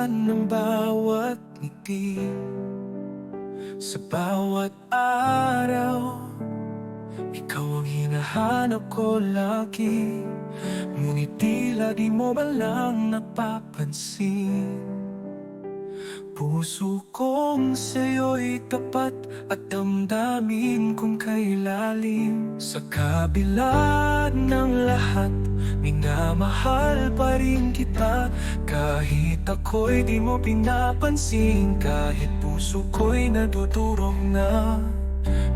ng bawat ngiti. Sa bawat araw, ikaw ang hinahanap ko lagi. Ngunit tila di mo ba lang napapansin? Puso kong sa'yo'y tapat at damdamin kong kay lalim. Sa kabila ng lahat, minamahal pa rin kita. Kahit ako'y di mo pinapansin, kahit puso ko'y nadudurog na.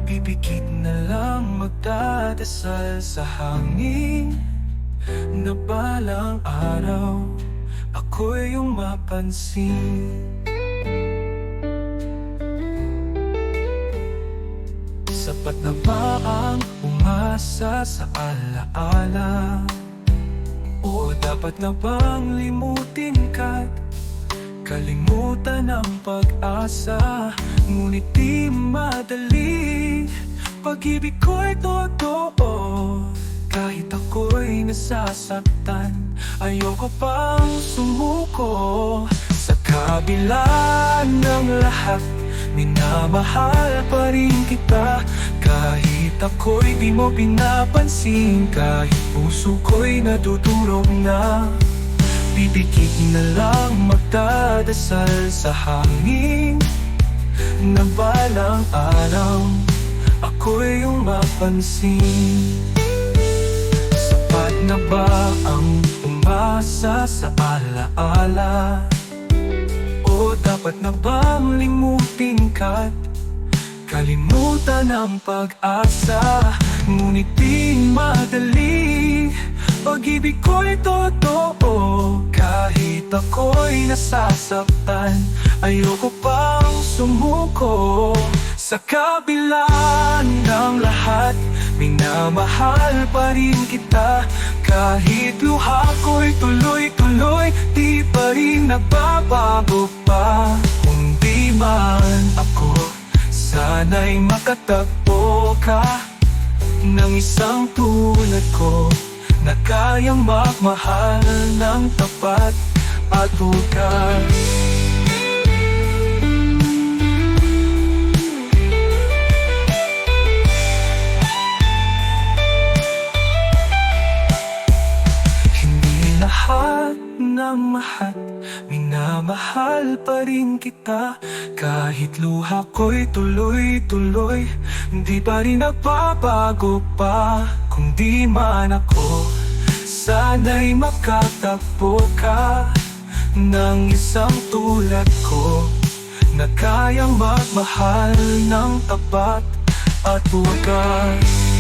Pipikit na lang magdadasal sa hangin na balang araw ako'y iyong mapansin. Sapat na ba ang umasa sa alaala? O dapat na bang limutin ka't kalimutan ang pag-asa? Ngunit di madali, pag-ibig ko'y totoo. Kahit ako'y nasasaktan, ayoko pang sumuko. Sa kabila ng lahat, minamahal pa rin kita. Kahit ako'y di mo pinapansin, kahit puso ko'y nadudurog na. Pipikit na lang magdadasal sa hangin na balang araw ako'y iyong mapansin. Sapat na ba ang umasa sa alaala? O dapat na bang limutin ka't kalimutan ang pag-asa? Ngunit di madali, pag-ibig ko'y totoo. Kahit ako'y nasasaktan, ayoko pang sumuko. Sa kabila ng lahat, minamahal pa rin kita. Kahit luha ko'y tuloy-tuloy, di pa rin nagbabago pa. Kung di man ako, sana'y makatagpo ka ng isang tulad ko, na kayang magmahal ng tapat at wagas. Lahat ng mahal, minamahal pa rin kita. Kahit luha ko'y tuloy-tuloy, di pa rin nagbabago pa. Kung di man ako, sana'y makatagpo ka ng isang tulad ko, na kayang magmahal ng tapat at wagas.